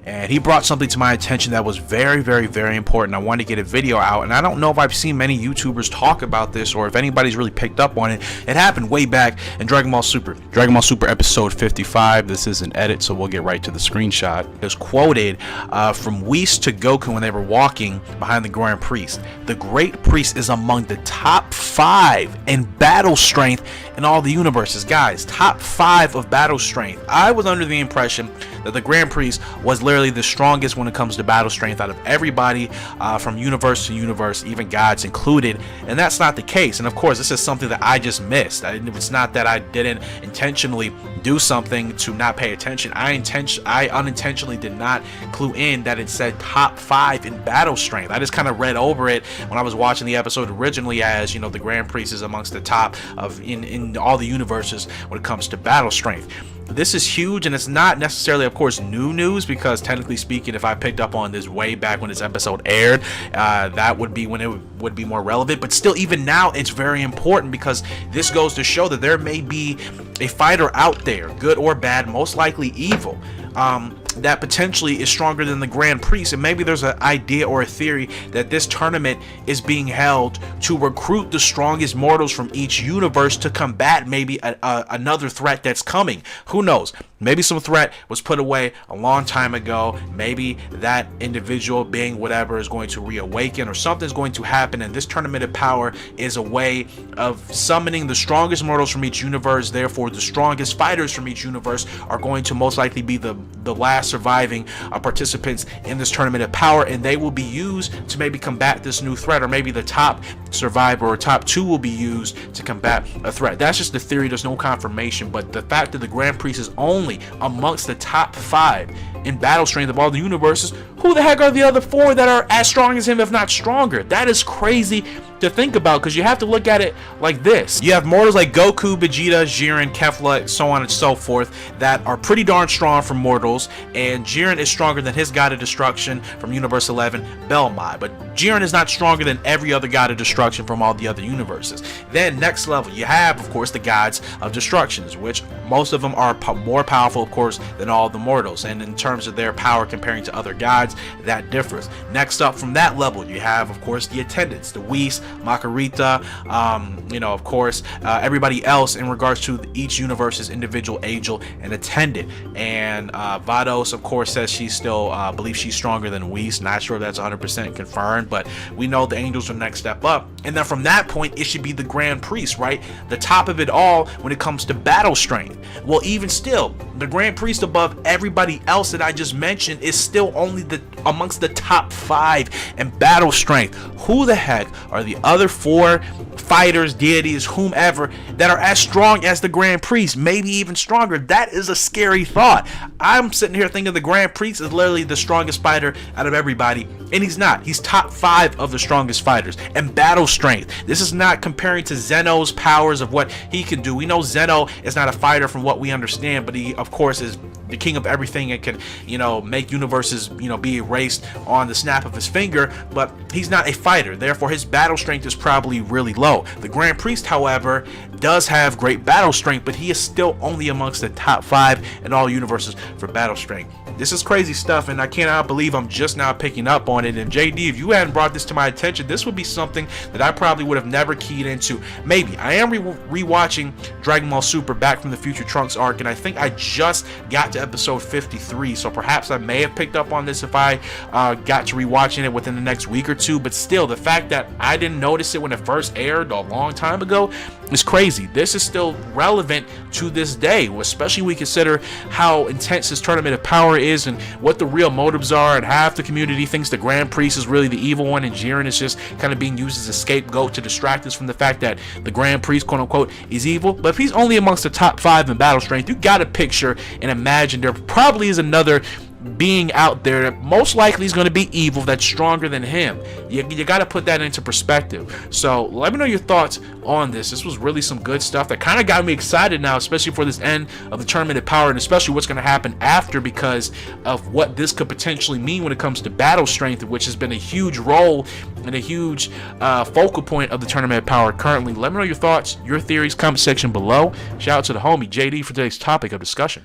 and he brought something to my attention that was very, very, very important. I wanted to get a video out, and I don't know if I've seen many YouTubers talk about this or if anybody's really picked up on it. It happened way back in Dragon Ball Super episode 55. This is an edit, so we'll get right to the screenshot. It was quoted from Whis to Goku when they were walking behind the Grand Priest. The Great Priest is among the top 5 in battle strength in all the universes. Guys, top 5 of battle strength. I was under the impression that the Grand Priest was literally the strongest when it comes to battle strength out of everybody, from universe to universe, even gods included, and that's not the case. And of course, this is something that I just missed. It's not that I didn't intentionally do something to not pay attention. I unintentionally did not clue in that it said top 5 in battle strength. I just kind of read over it when I was watching the episode originally, as you know, the Grand Priest is amongst the top of in all the universes when it comes to battle strength. This is huge, and it's not necessarily, of course, new news, because technically speaking, if I picked up on this way back when this episode aired, that would be when it would be more relevant. But still, even now, it's very important, because this goes to show that there may be a fighter out there, good or bad, most likely evil, that potentially is stronger than the Grand Priest. And maybe there's an idea or a theory that this tournament is being held to recruit the strongest mortals from each universe to combat maybe another threat that's coming. Who knows? Maybe some threat was put away a long time ago. Maybe that individual being whatever is going to reawaken, or something's going to happen, and this tournament of power is a way of summoning the strongest mortals from each universe. Therefore, the strongest fighters from each universe are going to most likely be the last surviving participants in this tournament of power, and they will be used to maybe combat this new threat, or maybe the top survivor or top 2 will be used to combat a threat. That's just the theory. There's no confirmation, but the fact that the Grand Priest is only amongst the top 5 in battle strength of all the universes, who the heck are the other 4 that are as strong as him, if not stronger? That is crazy to think about, because you have to look at it like this. You have mortals like Goku, Vegeta, Jiren, Kefla, so on and so forth, that are pretty darn strong for mortals, and Jiren is stronger than his god of destruction from Universe 11, Belmai. But Jiren is not stronger than every other god of destruction from all the other universes. Then next level, you have, of course, the gods of destructions, which most of them are more powerful, of course, than all the mortals, and in terms of their power comparing to other gods, that differs. Next up from that level, you have, of course, the attendants, the Whis, Makarita, of course, everybody else in regards to each universe's individual angel and attendant. And Vados, of course, says she's still believes she's stronger than Whis. Not sure if that's 100% confirmed, but we know the angels are the next step up. And then from that point, it should be the Grand Priest, right? The top of it all when it comes to battle strength. Well, even still, the Grand Priest above everybody else that I just mentioned is still only amongst the top 5 in battle strength. Who the heck are the other 4 fighters, deities, whomever, that are as strong as the Grand Priest, maybe even stronger? That is a scary thought. I'm sitting here thinking the Grand Priest is literally the strongest fighter out of everybody, and he's not. He's top 5 of the strongest fighters and battle strength. This is not comparing to Zeno's powers of what he can do. We know Zeno is not a fighter from what we understand, but he, of course, is the king of everything and can, make universes, be erased on the snap of his finger, but he's not a fighter. Therefore, his battle strength is probably really low. The Grand Priest, however, does have great battle strength, but he is still only amongst the top 5 in all universes for battle strength. This is crazy stuff, and I cannot believe I'm just now picking up on it. And JD, if you hadn't brought this to my attention, this would be something that I probably would have never keyed into. Maybe. I am rewatching Dragon Ball Super Back from the Future Trunks arc, and I think I just got to episode 53, so perhaps I may have picked up on this if I got to rewatching it within the next week or two. But still, the fact that I didn't notice it when it first aired a long time ago is crazy. This is still relevant to this day, especially when we consider how intense this tournament of power is and what the real motives are, and half the community thinks the Grand Priest is really the evil one, and Jiren is just kind of being used as a scapegoat to distract us from the fact that the Grand Priest, quote unquote, is evil. But if he's only amongst the top 5 in battle strength, you gotta picture and imagine there probably is another being out there that most likely is going to be evil that's stronger than him. You got to put that into perspective. So let me know your thoughts on this. This was really some good stuff that kind of got me excited now, especially for this end of the tournament of power, and especially what's going to happen after, because of what this could potentially mean when it comes to battle strength, which has been a huge role and a huge focal point of the tournament of power currently. Let me know your thoughts, your theories, comment section below. Shout out to the homie JD for today's topic of discussion.